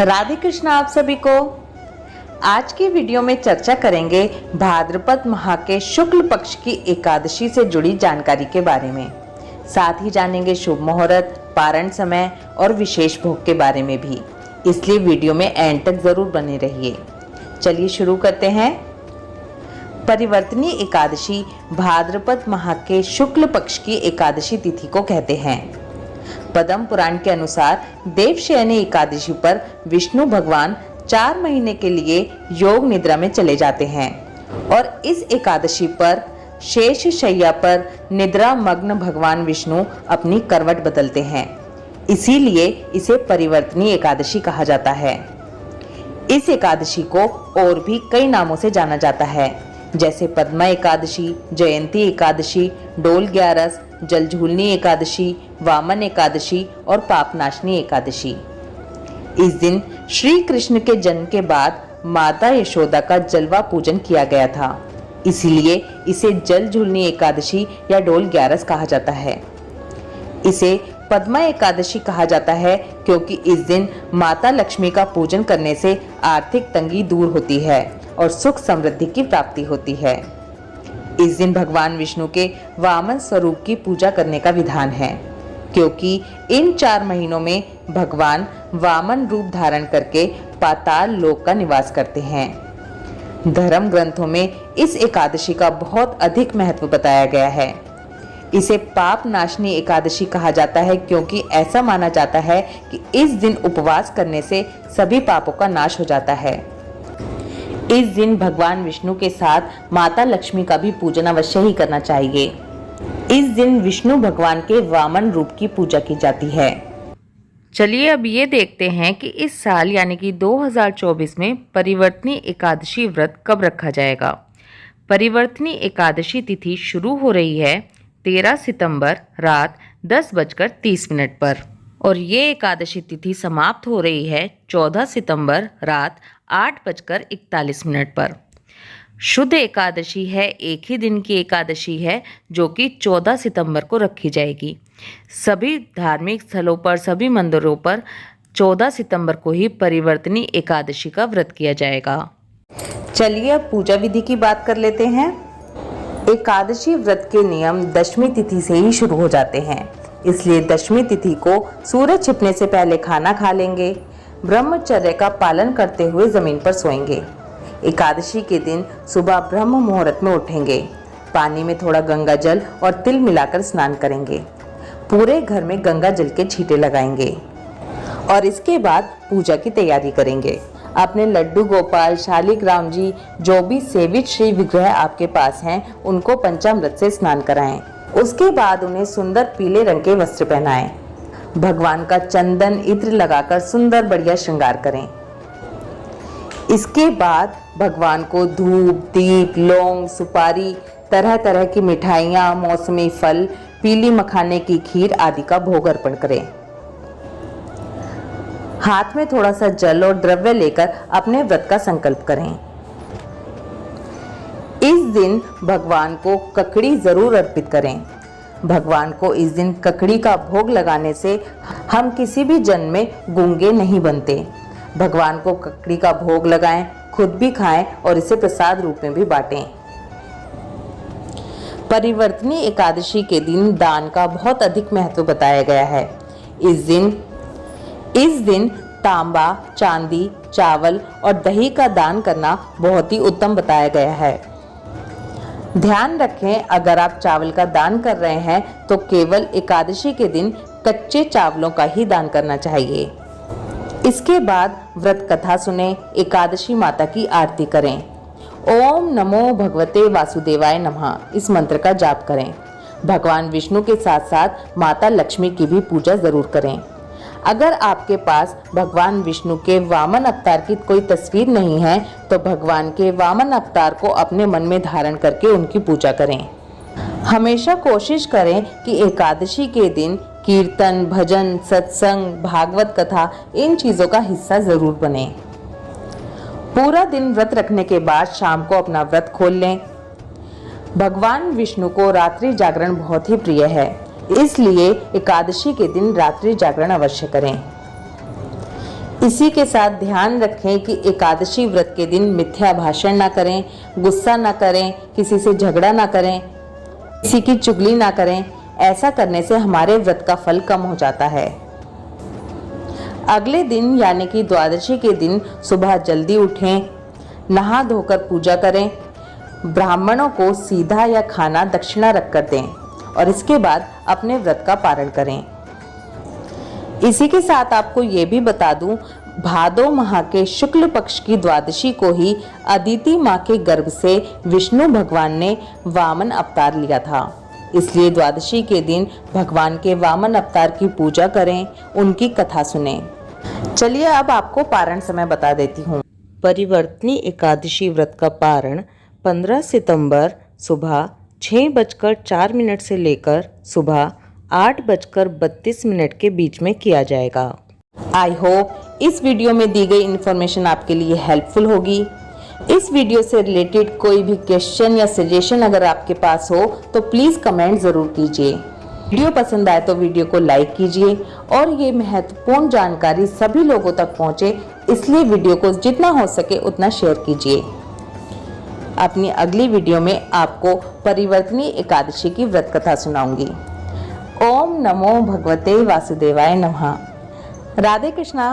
राधे कृष्ण आप सभी को। आज की वीडियो में चर्चा करेंगे भाद्रपद माह के शुक्ल पक्ष की एकादशी से जुड़ी जानकारी के बारे में। साथ ही जानेंगे शुभ मुहूर्त, पारण समय और विशेष भोग के बारे में भी, इसलिए वीडियो में एंड तक जरूर बने रहिए। चलिए शुरू करते हैं। परिवर्तनी एकादशी भाद्रपद माह के शुक्ल पक्ष की एकादशी तिथि को कहते हैं। पद्म पुराण के अनुसार देवशयनी एकादशी पर विष्णु भगवान 4 महीने के लिए योग निद्रा में चले जाते हैं और इस एकादशी पर शेष शैया पर निद्रा मग्न भगवान विष्णु अपनी करवट बदलते हैं, इसीलिए इसे परिवर्तनी एकादशी कहा जाता है। इस एकादशी को और भी कई नामों से जाना जाता है, जैसे पद्मा एकादशी, जयंती एकादशी, डोल ग्यारस, जलझूलनी एकादशी, वामन एकादशी और पापनाशनी एकादशी। इस दिन श्री कृष्ण के जन्म के बाद माता यशोदा का जलवा पूजन किया गया था, इसीलिए इसे जलझूलनी एकादशी या डोल ग्यारस कहा जाता है। इसे पद्मा एकादशी कहा जाता है क्योंकि इस दिन माता लक्ष्मी का पूजन करने से आर्थिक तंगी दूर होती है और सुख समृद्धि की प्राप्ति होती है। इस दिन भगवान विष्णु के वामन स्वरूप की पूजा करने का विधान है, क्योंकि इन 4 महीनों में भगवान वामन रूप धारण करके पाताल लोक का निवास करते हैं। धर्म ग्रंथों में इस एकादशी का बहुत अधिक महत्व बताया गया है। इसे पाप नाशनी एकादशी कहा जाता है क्योंकि ऐसा माना जाता है कि इस दिन उपवास करने से सभी पापों का नाश हो जाता है। इस दिन भगवान विष्णु के साथ माता लक्ष्मी का भी पूजन अवश्य ही करना चाहिए। इस दिन विष्णु भगवान के वामन रूप की पूजा की जाती है। चलिए अब ये देखते हैं कि इस साल यानी कि 2024 में परिवर्तनी एकादशी व्रत कब रखा जाएगा। परिवर्तनी एकादशी तिथि शुरू हो रही है 13 सितंबर रात 10:30 पर और ये एकादशी तिथि समाप्त हो रही है 14 सितंबर रात 8:41 पर। शुद्ध एकादशी है, एक ही दिन की एकादशी है जो कि 14 सितंबर को रखी जाएगी। सभी धार्मिक स्थलों पर, सभी मंदिरों पर 14 सितंबर को ही परिवर्तनी एकादशी का व्रत किया जाएगा। चलिए अब पूजा विधि की बात कर लेते हैं। एकादशी व्रत के नियम दशमी तिथि से ही शुरू हो जाते हैं, इसलिए दशमी तिथि को सूरज छिपने से पहले खाना खा लेंगे। ब्रह्मचर्य का पालन करते हुए जमीन पर सोएंगे। एकादशी के दिन सुबह ब्रह्म मुहूर्त में उठेंगे। पानी में थोड़ा गंगा जल और तिल मिलाकर स्नान करेंगे। पूरे घर में गंगा जल के छींटे लगाएंगे और इसके बाद पूजा की तैयारी करेंगे। अपने लड्डू गोपाल, शालिग्राम जी, जो भी सेवित श्री विग्रह आपके पास हैं, उनको पंचामृत से स्नान कराएं। उसके बाद उन्हें सुंदर पीले रंग के वस्त्र पहनाएं। भगवान का चंदन इत्र लगाकर सुंदर बढ़िया श्रृंगार करें। इसके बाद भगवान को धूप, दीप, लौंग, सुपारी, तरह तरह की मिठाइयाँ, मौसमी फल, पीली मखाने की खीर आदि का भोग अर्पण करें। हाथ में थोड़ा सा जल और द्रव्य लेकर अपने व्रत का संकल्प करें। इस दिन भगवान को ककड़ी जरूर अर्पित करें। भगवान को इस दिन ककड़ी का भोग लगाने से हम किसी भी जन्म में गूंगे नहीं बनते। भगवान को ककड़ी का भोग लगाएं, खुद भी खाएं और इसे प्रसाद रूप में भी बांटें। परिवर्तनी एकादशी के दिन दान का बहुत अधिक महत्व बताया गया है। इस दिन तांबा, चांदी, चावल और दही का दान करना बहुत ही उत्तम बताया गया है। ध्यान रखें, अगर आप चावल का दान कर रहे हैं तो केवल एकादशी के दिन कच्चे चावलों का ही दान करना चाहिए। इसके बाद व्रत कथा सुने, एकादशी माता की आरती करें। ओम नमो भगवते वासुदेवाय नमः इस मंत्र का जाप करें। भगवान विष्णु के साथ साथ माता लक्ष्मी की भी पूजा जरूर करें। अगर आपके पास भगवान विष्णु के वामन अवतार की कोई तस्वीर नहीं है तो भगवान के वामन अवतार को अपने मन में धारण करके उनकी पूजा करें। हमेशा कोशिश करें कि एकादशी के दिन कीर्तन, भजन, सत्संग, भागवत कथा इन चीजों का हिस्सा जरूर बने। पूरा दिन व्रत रखने के बाद शाम को अपना व्रत खोल लें। भगवान विष्णु को रात्रि जागरण बहुत ही प्रिय है, इसलिए एकादशी के दिन रात्रि जागरण अवश्य करें। इसी के साथ ध्यान रखें कि एकादशी व्रत के दिन मिथ्या भाषण ना करें, गुस्सा ना करें, किसी से झगड़ा ना करें, किसी की चुगली ना करें। ऐसा करने से हमारे व्रत का फल कम हो जाता है। अगले दिन यानी कि द्वादशी के दिन सुबह जल्दी उठें, नहा धोकर पूजा करें, ब्राह्मणों को सीधा या खाना दक्षिणा रखकर दें और इसके बाद अपने व्रत का पारण करें। इसी के साथ आपको ये भी बता दूं, भादो माह के शुक्ल पक्ष की द्वादशी को ही अदिति माँ के गर्भ से विष्णु भगवान ने वामन अवतार लिया था। इसलिए द्वादशी के दिन भगवान के वामन अवतार की पूजा करें, उनकी कथा सुनें। चलिए अब आपको पारण समय बता देती हूँ। परिवर्तनी एकादशी व्रत का पारण 15 सितंबर सुबह 6:04 से लेकर सुबह 8:32 के बीच में किया जाएगा। आई होप इस वीडियो में दी गई इन्फॉर्मेशन आपके लिए हेल्पफुल होगी। इस वीडियो से रिलेटेड कोई भी क्वेश्चन या सजेशन अगर आपके पास हो तो प्लीज़ कमेंट ज़रूर कीजिए। वीडियो पसंद आए तो वीडियो को लाइक कीजिए और ये महत्वपूर्ण जानकारी सभी लोगों तक पहुँचे, इसलिए वीडियो को जितना हो सके उतना शेयर कीजिए। अपनी अगली वीडियो में आपको परिवर्तनी एकादशी की व्रत कथा सुनाऊंगी। ओम नमो भगवते वासुदेवाय नमः। राधे कृष्णा।